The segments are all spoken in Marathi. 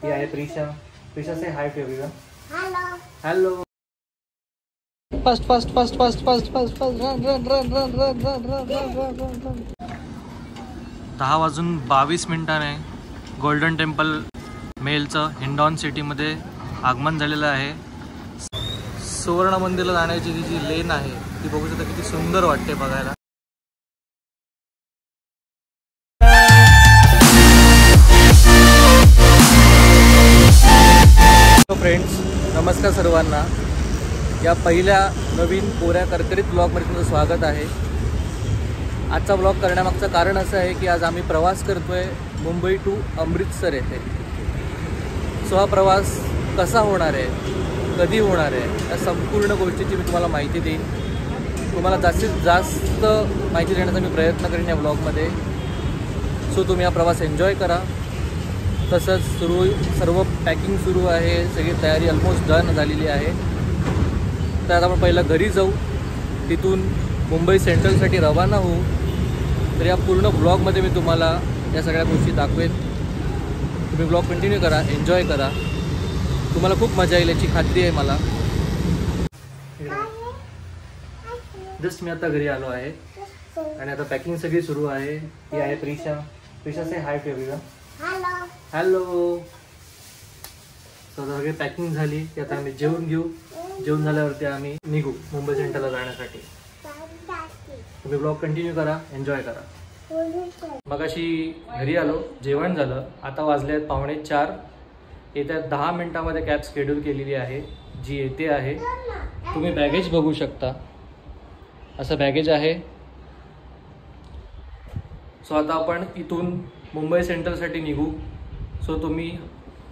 ही आहे Prisha. Prisha says hi to everyone. Hello hello. Fast fast fast fast fast fast fast run run run run run run run run run run. 10:22 Golden temple मेलचं हिंडॉन सिटीमध्ये आगमन झालेलं आहे. सुवर्ण मंदिरला जाण्याची जी लेन आहे ती बघू शकता, किती सुंदर वाटते बघायला. फ्रेंड्स, नमस्कार सर्वांना. या पहिल्या नवीन कोऱ्या करकरीत ब्लॉगमध्ये तुमचं स्वागत आहे. आजचा ब्लॉग करण्यामागचं कारण असं आहे की आज आम्ही प्रवास करतोय मुंबई टू अमृतसर येथे. सो हा प्रवास कसा होणार आहे, कधी होणार आहे, या संपूर्ण गोष्टीची मी तुम्हाला माहिती देईन. तुम्हाला जास्तीत जास्त माहिती देण्याचा मी प्रयत्न करेन या ब्लॉगमध्ये. सो तुम्ही हा प्रवास एन्जॉय करा. तसंच सर्व पॅकिंग सुरू आहे, सगळी तयारी ऑलमोस्ट डन झालेली आहे. तर आता आपण पहिला घरी जाऊ, तिथून मुंबई सेंट्रलसाठी रवाना होऊ. तर या पूर्ण ब्लॉगमध्ये मी तुम्हाला या सगळ्या गोष्टी दाखवेन. तुम्ही ब्लॉग कंटिन्यू करा, एन्जॉय करा. तुम्हाला खूप मजा येईल याची खात्री आहे मला. जस्ट मी आता घरी आलो आहे आणि आता पॅकिंग सगळी सुरू आहे. ही आहे Prisha. Prisha says hi to everyone. Hello hello. So आता सगळी पॅकिंग झाली की आता आम्ही जेवून घेऊ. जेवण झाल्यावरती आम्ही निघू मुंबई सेंट्रलला जाण्यासाठी. तुम्ही ब्लॉग कंटिन्यू करा, एन्जॉय करा. मगाशी घरी आलो, जेवण झालं. आता वाजले आहेत 3:45. येत्या 10 मिनिटामध्ये कॅब शेड्यूल केलेली आहे, जी येते आहे. तुम्ही बॅगेज बघू शकता, असं बॅगेज आहे. सो आता आपण इथून मुंबई सेंट्रलसाठी निघू. सो तुम्ही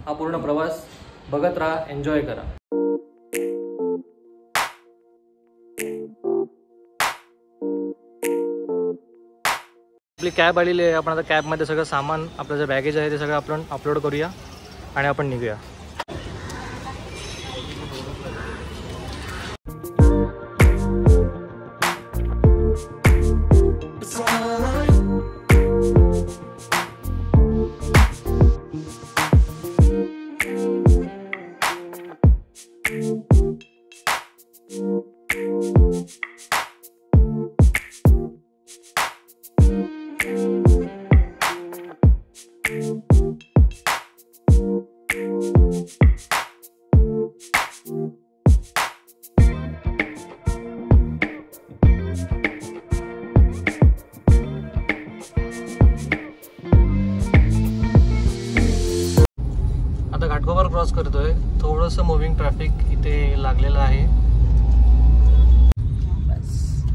हा पूर्ण प्रवास बघत राहा, एन्जॉय करा. आपली कॅब आलेली आहे. आपण आता कॅबमध्ये सगळं सामान, आपलं जे बॅगेज आहे ते सगळं आपण अपलोड करूया आणि आपण निघूया. घाटकोपर क्रॉस करतोय. थोडंसं मुव्हिंग ट्रॅफिक इथे लागलेलं आहे.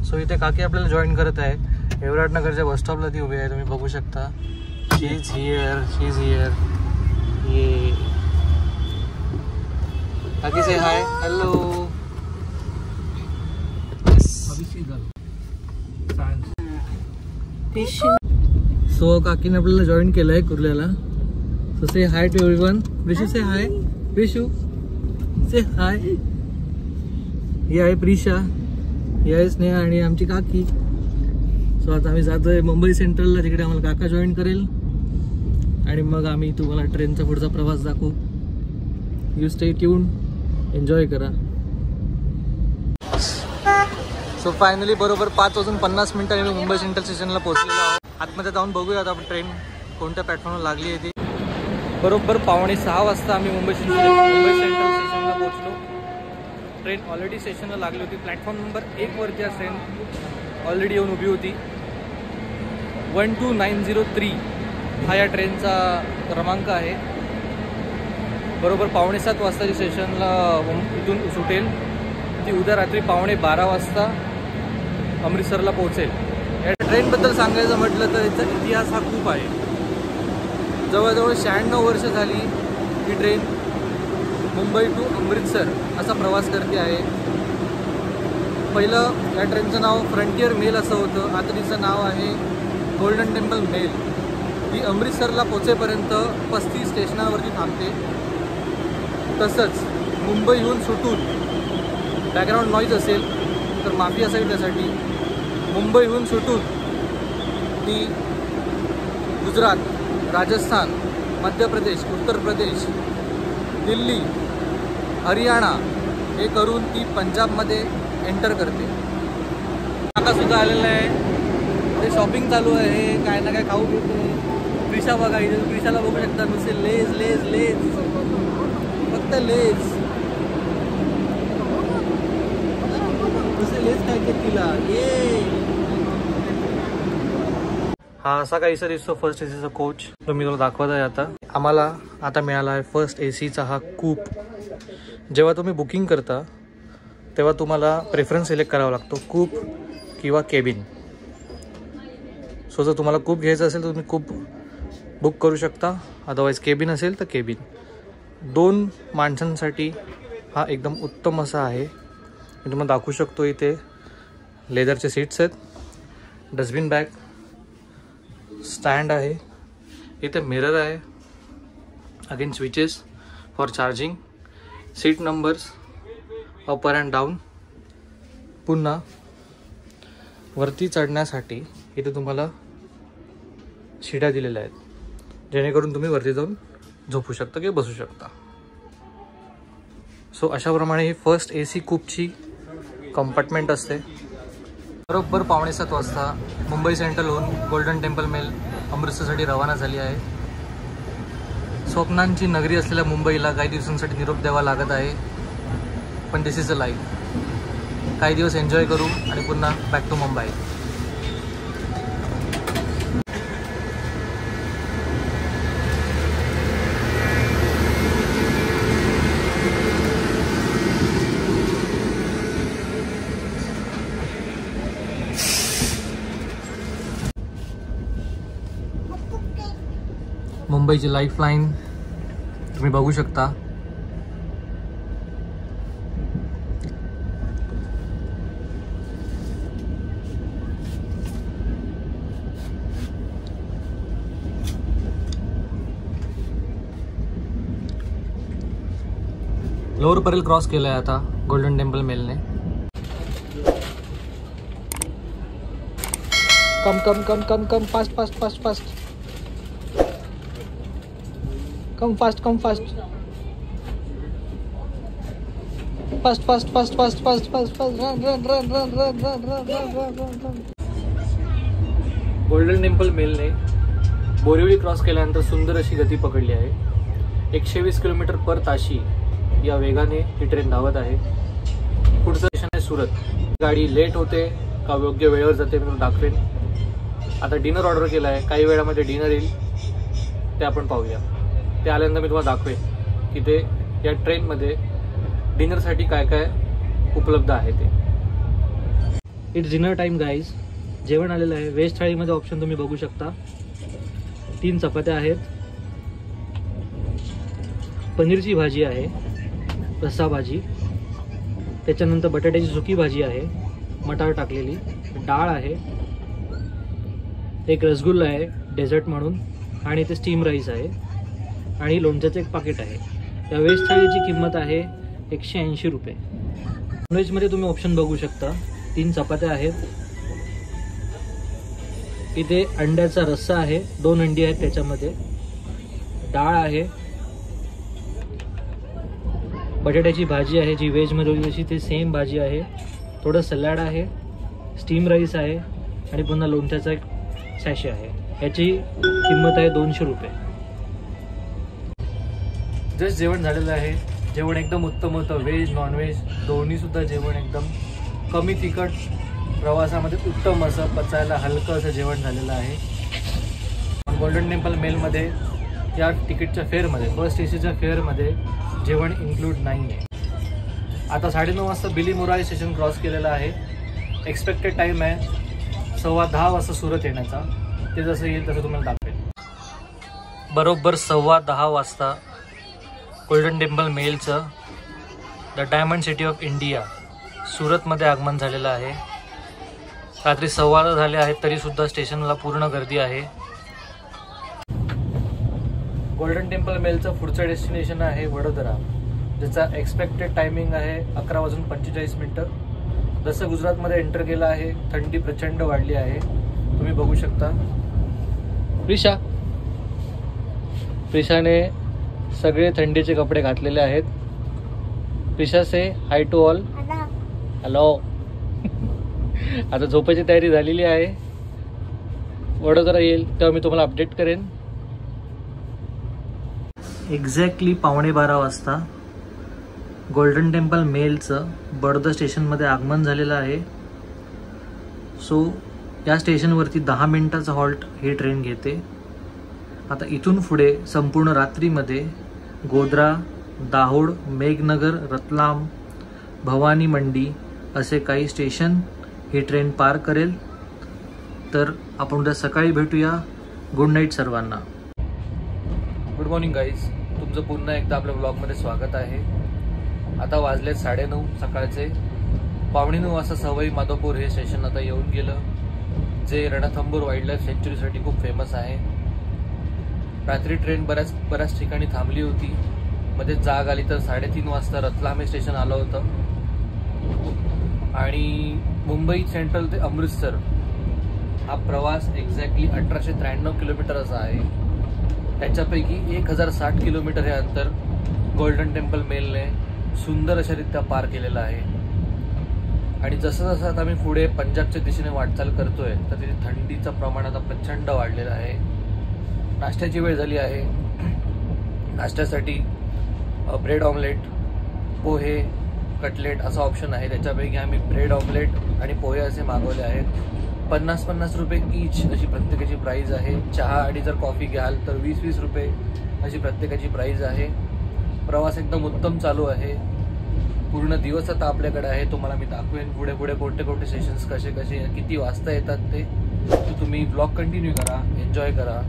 सो इथे काकी आपल्याला जॉईन करत आहे. विराटनगरच्या बस स्टॉपला ती उभी आहे, तुम्ही बघू शकता. शी इज हिअर. ये काकी से हाय. हॅलो. सो काकीने आपल्याला जॉईन केलं आहे कुर्ल्याला. So say hi to everyone. Prishu say hi. Prishu say hi. ही आहे प्रिशा, ही आहे स्नेहा आणि आमची काकी. सो आता आम्ही जातोय मुंबई सेंट्रलला. तिकडे आम्हाला काका जॉईन करेल आणि मग आम्ही तुम्हाला ट्रेनचा पुढचा प्रवास दाखवू. यू स्टे ट्यून, एन्जॉय करा. सो फायनली बरोबर 5:50 मी मुंबई सेंट्रल स्टेशनला पोहोचलेलो आहोत. आतमध्ये जाऊन बघूया आता आपण ट्रेन कोणत्या प्लॅटफॉर्मला लागली आहे ती. बरोबर 5:45 वाजता आम्ही मुंबई सेंट्रल स्टेशनला पोहोचलो. ट्रेन ऑलरेडी स्टेशनला लागली होती. प्लॅटफॉर्म नंबर 1 वरती आज ट्रेन ऑलरेडी येऊन उभी होती. 12903 हा या ट्रेनचा क्रमांक आहे. बरोबर 7:45 वाजताची स्टेशनला इथून सुटेल. ती उद्या रात्री 12:15 वाजता अमृतसरला पोहोचेल. या ट्रेनबद्दल सांगायचं म्हटलं तर याचा इतिहास हा खूप आहे. जवळजवळ 96 वर्ष झाली ही ट्रेन मुंबई टू अमृतसर असा प्रवास करते आहे. पहिलं या ट्रेनचं नाव फ्रंटियर मेल असं होतं. आता तिचं नाव आहे गोल्डन टेम्पल मेल. ही अमृतसरला पोचेपर्यंत 35 स्टेशनावरती थांबते. तसंच मुंबईहून सुटून, बॅकग्राऊंड नॉईज असेल तर माफी असेल त्यासाठी, मुंबईहून सुटून ती गुजरात, राजस्थान मध्य प्रदेश, उत्तर प्रदेश, दिल्ली, हरियाणा हे करून ती पंजाबमध्ये एंटर करते. काकासुद्धा आलेलं आहे, ते शॉपिंग चालू आहे, काय ना काय खाऊ घेते. प्रिशा बघा, इथे प्रिशाला बघू शकता, नुसते लेज लेज लेज, फक्त लेज, नुसते लेज खायचे तिला. ये हा असा काहीसा दिसतो फर्स्ट एसीचा कोच, तो मी तुला दाखवत आहे. आता आम्हाला आता मिळाला आहे फर्स्ट एसीचा हा कूप. जेव्हा तुम्ही बुकिंग करता तेव्हा तुम्हाला प्रेफरन्स सिलेक्ट करावा लागतो, कूप किंवा केबिन. सो जर तुम्हाला कूप घ्यायचं असेल तर तुम्ही कूप बुक करू शकता, अदरवाईज केबिन असेल तर केबिन. 2 माणसांसाठी हा एकदम उत्तम असा आहे. मी तुम्हाला दाखवू शकतो, इथे लेदरचे सीट्स आहेत, डस्टबिन बॅग, स्टँड आहे, इथे मिरर आहे, again switches for charging, seat numbers upper and down. पुन्हा वरती चढण्यासाठी इथे तुम्हाला शिड्या दिलेल्या आहेत, जेणेकरून तुम्ही वरती जाऊन झोपू शकता किंवा बसू शकता. सो अशाप्रमाणे ही फर्स्ट AC कूपची कंपार्टमेंट असते. बरोबर 6:45 वाजता मुंबई सेंट्रलहून गोल्डन टेम्पल मेल अमृतसरसाठी रवाना झाली आहे. स्वप्नांची नगरी असलेल्या मुंबईला काही दिवसांसाठी निरोप द्यावा लागत आहे, पण दिस इज अ लाईफ. काही दिवस एन्जॉय करू आणि पुन्हा बॅक टू मुंबई. मुंबईची लाईफलाईन तुम्ही बघू शकता. लोअर परेल क्रॉस केलं आहे आता गोल्डन टेम्पल मेलने. Come come come come come fast fast fast fast, come fast come fast fast fast fast fast fast fast fast, run run run run run run run run run. Golden Temple मेलने बोरिवली क्रॉस केल्यानंतर सुंदर अशी गती पकडली आहे. 120 किलोमीटर पर ताशी या वेगाने ही ट्रेन धावत आहे. पुढचं स्टेशन आहे सुरत. गाडी लेट होते का योग्य वेळेवर जाते मी तुम्हाला दाखवेन. आता डिनर ऑर्डर केला आहे, काही वेळामध्ये डिनर येईल, ते आपण पाहूया. ते आल्यानंतर मी तुम्हाला दाखवेन की ते या ट्रेनमध्ये डिनरसाठी काय काय उपलब्ध आहे ते. It's dinner time guys. जेवण आलेलं आहे. व्हेज थाळीमध्ये ऑप्शन तुम्ही बघू शकता. 3 चपात्या आहेत, पनीरची भाजी आहे, रस्सा भाजी, त्याच्यानंतर बटाट्याची सुकी भाजी आहे, मटार टाकलेली, डाळ आहे, एक रसगुल्ला आहे डेझर्ट म्हणून, आणि ते स्टीम राईस आहे, आणि लोणच्याचं एक पाकिट आहे. या व्हेज थाळीची किंमत आहे 180 रुपये. नॉनव्हेजमध्ये तुम्ही ऑप्शन बघू शकता. 3 चपात्या आहेत, इथे अंड्याचा रस्सा आहे, 2 अंडी आहेत त्याच्यामध्ये, डाळ आहे, बटाट्याची भाजी आहे जी व्हेजमध्ये होती तशी ती सेम भाजी आहे, थोडं सलाड आहे, स्टीम राईस आहे, आणि पुन्हा लोणच्याचा एक सॅशे आहे. याची किंमत आहे 200 रुपये. जस्ट जेवण झालेलं आहे. जेवण एकदम उत्तम होतं. व्हेज नॉनव्हेज दोन्हीसुद्धा जेवण एकदम कमी तिखट, प्रवासामध्ये उत्तम असं पचायला हलकं असं जेवण झालेलं आहे. गोल्डन टेम्पल मेलमध्ये या तिकीटच्या फेअरमध्ये, फर्स्ट एसीच्या फेअरमध्ये जेवण इन्क्लूड नाही आहे. आता 9:30 वाजता बिलीमोरा स्टेशन क्रॉस केलेलं आहे. एक्सपेक्टेड टाईम आहे 10:15 वाजता सुरत येण्याचा. ते जसं येईल तसं तुम्हाला दाखवेल. बरोबर 10:15 वाजता गोल्डन टेम्पल मेलचं the diamond city of India सुरतमध्ये आगमन झालेलं आहे. रात्री 10:15 झाले आहेत तरीसुद्धा स्टेशनला पूर्ण गर्दी आहे. गोल्डन टेम्पल मेलचं पुढचं डेस्टिनेशन आहे वडोदरा, ज्याचा एक्सपेक्टेड टायमिंग आहे 11:45. जसं गुजरातमध्ये एंटर केलं आहे, थंडी प्रचंड वाढली आहे, तुम्ही बघू शकता. रिशा प्रिशाने सगळे थंडीचे कपडे घातलेले आहेत. Prisha says hi to all. Hello. आता झोपायची तयारी झालेली आहे. वडोदरा येईल तेव्हा मी तुम्हाला अपडेट करेन. एक्झॅक्टली 11:15 वाजता गोल्डन टेम्पल मेलचं बडोदा स्टेशनमध्ये आगमन झालेलं आहे. सो या स्टेशनवरती 10 मिनिटाचा हॉल्ट ही ट्रेन घेते. आता इथून पुढे संपूर्ण रात्रीमध्ये गोध्रा, दाहोड, मेघनगर, रतलाम, भवानी मंडी असे काही स्टेशन ही ट्रेन पार करेल. तर आपण उद्या सकाळी भेटूया. गुड नाईट सर्वांना. Good morning guys. तुमचं पुन्हा एकदा आपल्या ब्लॉगमध्ये स्वागत आहे. आता वाजले 9:30 सकाळचे. 9:15 वाजता सवाई माधवपूर हे स्टेशन आता येऊन गेलं, जे रणथंबोर वाईल्ड लाईफ सँच्युरीसाठी खूप फेमस आहे. रात्री ट्रेन बऱ्याच ठिकाणी थांबली होती. मध्ये जाग आली तर 3:30 वाजता रतलाम हे स्टेशन आलं होतं. आणि मुंबई सेंट्रल ते अमृतसर हा प्रवास एक्झॅक्टली 1893 किलोमीटर असा आहे. त्याच्यापैकी 1060 किलोमीटर हे अंतर गोल्डन टेम्पल मेलने सुंदर अशा रित्या पार केलेलं आहे. आणि जसं जसं आता आम्ही पुढे पंजाबच्या दिशेने वाटचाल करतोय तर तिथे थंडीचं प्रमाण आता प्रचंड वाढलेलं आहे. नाश्त्याची वेळ झाली आहे. नाश्त्यासाठी ब्रेड ऑमलेट, पोहे, कटलेट असा ऑप्शन आहे. त्याच्यापैकी आम्ही ब्रेड ऑमलेट आणि पोहे असे मागवले आहेत. 50-50 रुपये ईच अशी प्रत्येकाची प्राईज आहे. चहा आणि जर कॉफी घ्याल तर 20-20 रुपये अशी प्रत्येकाची प्राईज आहे. प्रवास एकदम उत्तम चालू आहे. पूर्ण दिवस आता आपल्याकडे आहे. तुम्हाला मी दाखवेन पुढे पुढे कोणते कोणते स्टेशन्स कसे कसे किती वाजता येतात ते. तुम्ही ब्लॉग कंटिन्यू करा, एन्जॉय करा.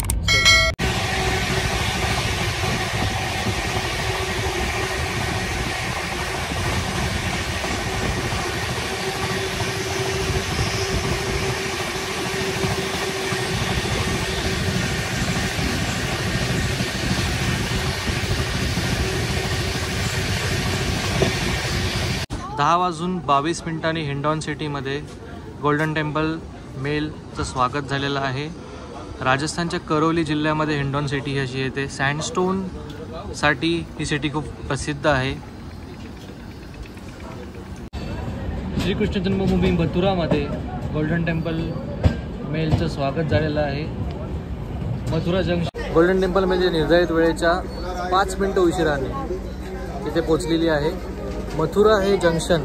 10:22 हिंडॉन सिटीमध्ये गोल्डन टेम्पल मेलचं स्वागत झालेलं आहे. राजस्थानच्या करौली जिल्ह्यामध्ये हिंडॉन सिटी अशी येते. सँडस्टोनसाठी ही सिटी खूप प्रसिद्ध आहे. श्रीकृष्ण जन्मभूमी मथुरामध्ये गोल्डन टेम्पल मेलचं स्वागत झालेलं आहे. Mathura junction golden temple mail निर्धारित वेळेच्या 5 मिनिटं उशिराने तिथे पोचलेली आहे. मथुरा हे जंक्शन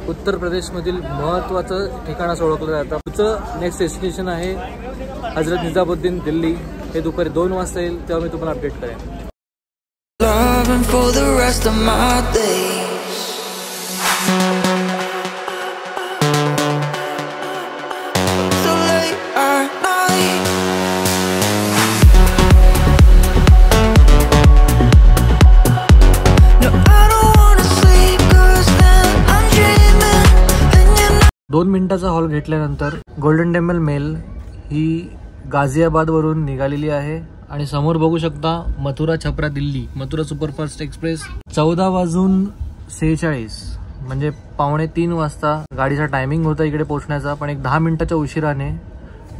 उत्तर प्रदेशमधील महत्त्वाचं ठिकाण असं ओळखलं जातं. पुढचं नेक्स्ट डेस्टिनेशन आहे हजरत निजामुद्दीन दिल्ली. हे दुपारी 2 वाजता येईल तेव्हा मी तुम्हाला अपडेट करेन. दोन मिनिटाचा हॉल घेतल्यानंतर गोल्डन टेम्पल मेल ही गाझियाबादवरून निघालेली आहे. आणि समोर बघू शकता मथुरा छपरा दिल्ली मथुरा सुपरफास्ट एक्सप्रेस. 14:46 म्हणजे 2:45 वाजता गाडीचा टायमिंग होता इकडे पोहोचण्याचा. पण एक 10 मिनिटाच्या उशिराने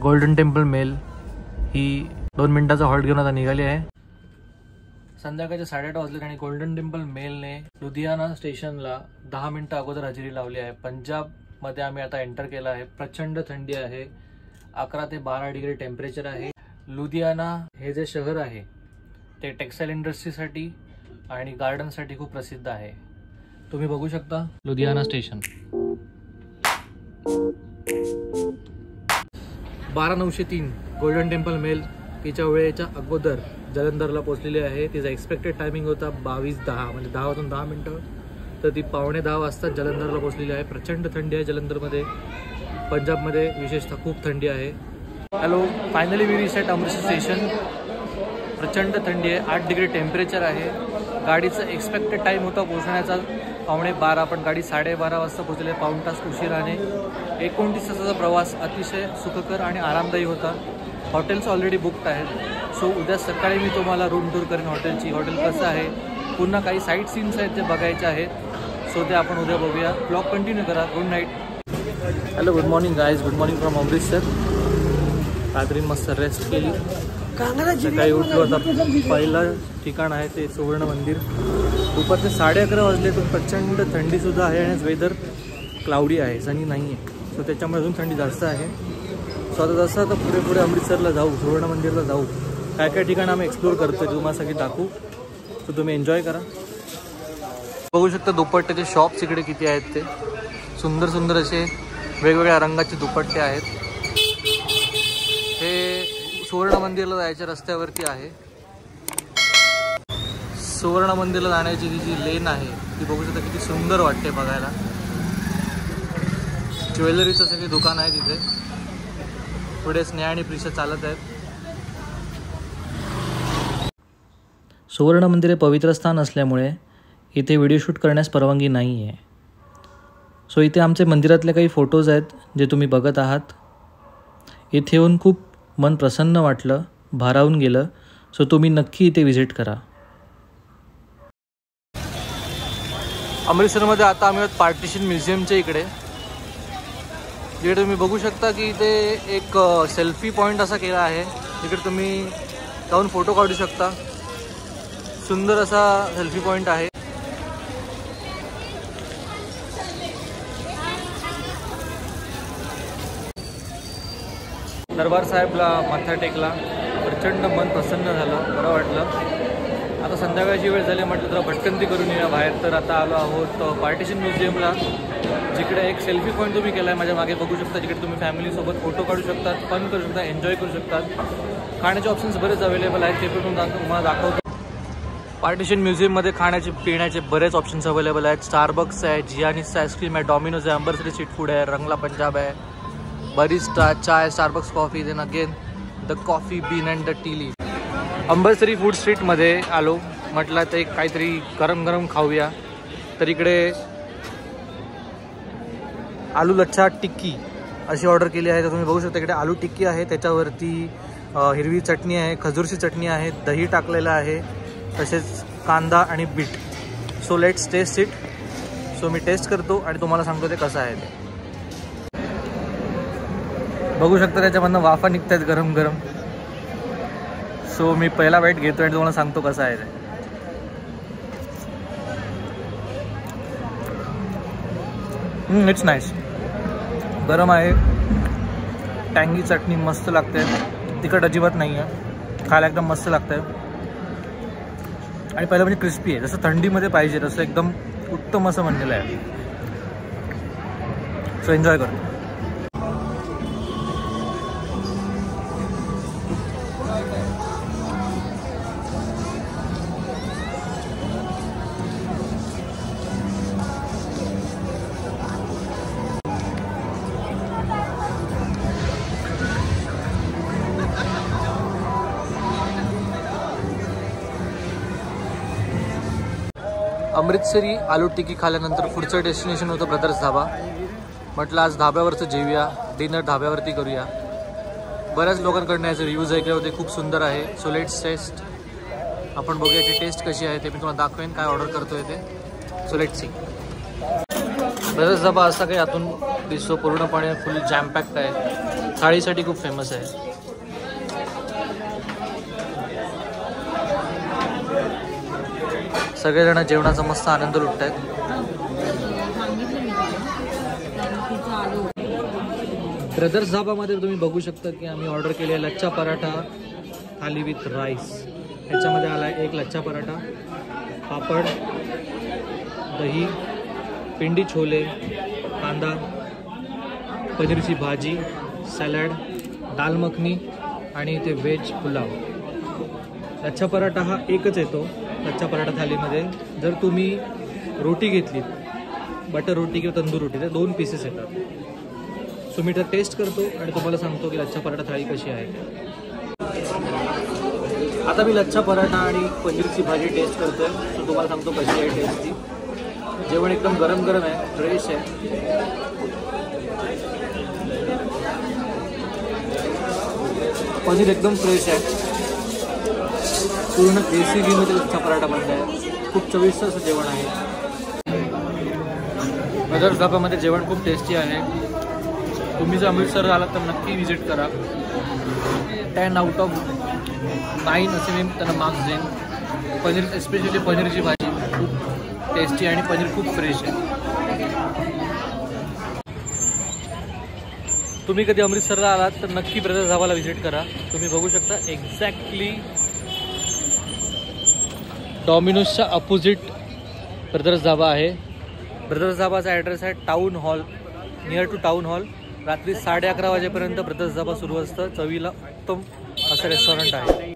गोल्डन टेम्पल मेल ही 2 मिनिटाचा हॉल्ट घेऊन आता निघाली आहे. संध्याकाळचे 8:30 वाजले आणि गोल्डन टेम्पल मेलने लुधियाना स्टेशनला 10 मिनिटं अगोदर हजेरी लावली आहे. पंजाबमध्ये आम्ही आता एंटर केला आहे. प्रचंड थंडी आहे. 11 ते 12 डिग्री टेम्परेचर आहे. लुधियाना हे जे शहर आहे ते टेक्सटाईल इंडस्ट्रीसाठी आणि गार्डनसाठी खूप प्रसिद्ध आहे. तुम्ही बघू शकता Ludhiana station. 12:09 golden temple mail तिच्या वेळेच्या अगोदर जलंधरला पोहोचलेली आहे. तिचा एक्सपेक्टेड टायमिंग होता 22:10 म्हणजे 10 वाजून 10 मिनिटं. तर ती 9:15 वाजता जलंधरला पोहोचलेली आहे. प्रचंड थंडी आहे जलंधरमध्ये. पंजाबमध्ये विशेषतः खूप थंडी आहे. Hello, finally we reach at Amritsar station. प्रचंड थंडी आहे. 8 डिग्री टेम्परेचर आहे. गाडीचा एक्सपेक्टेड टाईम होता पोहोचण्याचा 11:15 पण गाडी 12:30 वाजता पोहोचले. पाऊण तास उशिराने. 29 तासाचा प्रवास अतिशय सुखकर आणि आरामदायी होता. हॉटेल्स ऑलरेडी बुकड आहेत. सो उद्या सकाळी मी तुम्हाला रूम टूर करेन हॉटेलची. हॉटेल कसं आहे, पुन्हा काही साईट सीन्स आहेत जे बघायचे आहेत. सो ते आपण उद्या बघूया. ब्लॉग कंटिन्यू करा. Good night. Hello, good morning guys. Good morning from Amritsar. रात्री मस्त रेस्ट केली सकाळी उठलो आता पहिलं ठिकाण आहे ते सुवर्ण मंदिर. दुपारचे 11:30 वाजले तर प्रचंड थंडीसुद्धा आहे आणि वेदर क्लाउडी आहे, सनी नाही आहे. सो त्याच्यामुळे अजून थंडी जास्त आहे. सो आता जसं आता पुढे पुढे अमृतसरला जाऊ, सुवर्ण मंदिरला जाऊ, काय काय ठिकाणं आम्ही एक्सप्लोर करतो आहे तुम्हाला सगळी दाखवू. सो तुम्ही एन्जॉय करा. बघू शकता दुपट्ट्याचे शॉप्स इकडे किती आहेत ते. सुंदर सुंदर असे वेगवेगळ्या रंगाचे दुपट्टे आहेत. हे सुवर्ण मंदिरला जायच्या रस्त्यावरती आहे. सुवर्ण मंदिरला जाण्याची जी लेन आहे ती बघू शकता किती सुंदर वाटते बघायला. ज्वेलरीचं सगळे दुकान आहे तिथे. पुढे स्नेहा आणि प्रिशा चालत आहेत. सुवर्ण मंदिर हे पवित्र स्थान असल्यामुळे इथे व्हिडिओ शूट करण्यास परवानगी नाही आहे. सो इथे आमचे मंदिरातले काही फोटोज आहेत जे तुम्ही बघत आहात. इथे येऊन खूप मन प्रसन्न वाटलं, भारावून गेलं. सो तुम्ही नक्की इथे व्हिजिट करा. अमृतसरमध्ये आता आम्ही आहोत पार्टिशन म्युझियमच्या इकडे. जिकडे तुम्ही बघू शकता की इथे एक सेल्फी पॉईंट असा केला आहे. इकडे तुम्ही जाऊन फोटो काढू शकता. सुंदर असा सेल्फी पॉईंट आहे. दरबार साहेबला माथा टेकला, प्रचंड मन प्रसन्न झालं, बरं वाटलं. आता संध्याकाळची वेळ झाली म्हटलं जरा भटकंती करून येऊया बाहेर. तर आता आलो आहोत पार्टिशन म्युझियमला, जिकडे एक सेल्फी पॉईंट तुम्ही केला आहे माझ्या मागे बघू शकता. जिकडे तुम्ही फॅमिलीसोबत फोटो काढू शकतात, फन करू शकता, एन्जॉय करू शकतात. खाण्याचे ऑप्शन्स बरेच अवेलेबल आहेत, ते पण तुम्हाला दाखवतो. पार्टिशन म्युझियममध्ये खाण्याचे पिण्याचे बरेच ऑप्शन्स अवेलेबल आहेत. स्टारबक्स आहे, जियानीसचा आईस्क्रीम आहे, डॉमिनोज आहे, अंबरसरी स्ट्रीट फूड आहे, रंगला पंजाब आहे, Barista chai, Starbucks coffee, then again the coffee bean and the tea leaf. Ambarsari food स्ट्रीटमध्ये आलो, म्हटलं तर एक काहीतरी गरम गरम खाऊया. तर इकडे आलू लच्छा टिक्की अशी ऑर्डर केली आहे. तर तुम्ही बघू शकता इकडे आलू टिक्की आहे, त्याच्यावरती हिरवी चटणी आहे, खजूरची चटणी आहे, दही टाकलेलं आहे, तसेच कांदा आणि beet. So let's taste it. So मी टेस्ट करतो आणि तुम्हाला सांगतो ते कसं आहे ते. बघू शकता त्याच्यामधनं वाफा निघत आहेत गरम गरम. सो मी पहिला बाईट घेतो आणि तुम्हाला सांगतो कसं आहे ते. It's nice. गरम आहे, टँगी चटणी मस्त लागते, तिखट अजिबात नाही आहे, खायला एकदम मस्त लागतं आहे. आणि पहिलं म्हणजे क्रिस्पी आहे, जसं थंडीमध्ये पाहिजे तसं एकदम उत्तम असं बनलेलं आहे. सो एन्जॉय करतो. अमृतसरी आलू टिक्की खाल्यानंतर पुढचं डेस्टिनेशन होतं ब्रदर्स धाबा. म्हटलं आज धाब्यावरचं जेवूया, डिनर धाब्यावरती करूया. बऱ्याच लोकांकडनं याचे रिव्ह्यूज ऐकले होते, खूप सुंदर आहे. So let's taste. आपण बघूया याची टेस्ट कशी आहे ते मी तुम्हाला दाखवेन, काय ऑर्डर करतोय ते. So let's see. ब्रदर्स धाबा असा काही आतून दिसतो, पूर्णपणे फुल जॅम पॅक्ड आहे. थाळीसाठी खूप फेमस आहे. सगळेजण जेवणाचा मस्त आनंद लुटत आहेत. ब्रदर्स धाबामध्ये तुम्ही बघू शकता की आम्ही ऑर्डर केले आहे लच्छा पराठा थाली विथ राईस. ह्याच्यामध्ये आला आहे एक लच्छा पराठा, पापड, दही, पिंडी छोले, कांदा, पनीरची भाजी, सॅलड, दाल मखनी आणि इथे व्हेज पुलाव. लच्छा पराठा हा एकच येतो लच्छा पराठा थालीमध्ये. जर तुम्ही रोटी घेतलीत, बटर रोटी किंवा तंदूर रोटी, तर 2 पीसेस येतात. सो मी तर टेस्ट करतो आणि तुम्हाला सांगतो की लच्छा पराठा थाळी कशी आहे. आता मी लच्छा पराठा आणि पनीरची भाजी टेस्ट करतोय. सो तुम्हाला सांगतो कशी आहे टेस्ट ती. जेवण एकदम गरम गरम आहे, फ्रेश आहे. पनीर एकदम फ्रेश आहे. पूर्ण देसी घीमध्ये लच्छा पराठा बनला आहे. खूप चविष्ट असं जेवण आहे. ब्रदर्स धाबामध्ये जेवण खूप टेस्टी आहे. तुम्ही जर अमृतसर आलात तर नक्की विजिट करा. 10 आउट ऑफ 9 असे मी त्यांना मार्क्स देईन. पनीर एस्पेशली पनीरची भाजी खूप टेस्टी आणि पनीर खूप फ्रेश आहे. तुम्ही कधी अमृतसरला आलात तर नक्की ब्रदर्स धाबाला व्हिजिट करा. तुम्ही बघू शकता एक्झॅक्टली डॉमिनोजच्या अपोजिट ब्रदर्स धाबा आहे. ब्रदर्स धाबाचा ॲड्रेस आहे town hall, near to town hall. रात्री 11:30 वाजेपर्यंत ब्रदर्स धाबा सुरू असतं. चवीला उत्तम असं रेस्टॉरंट आहे.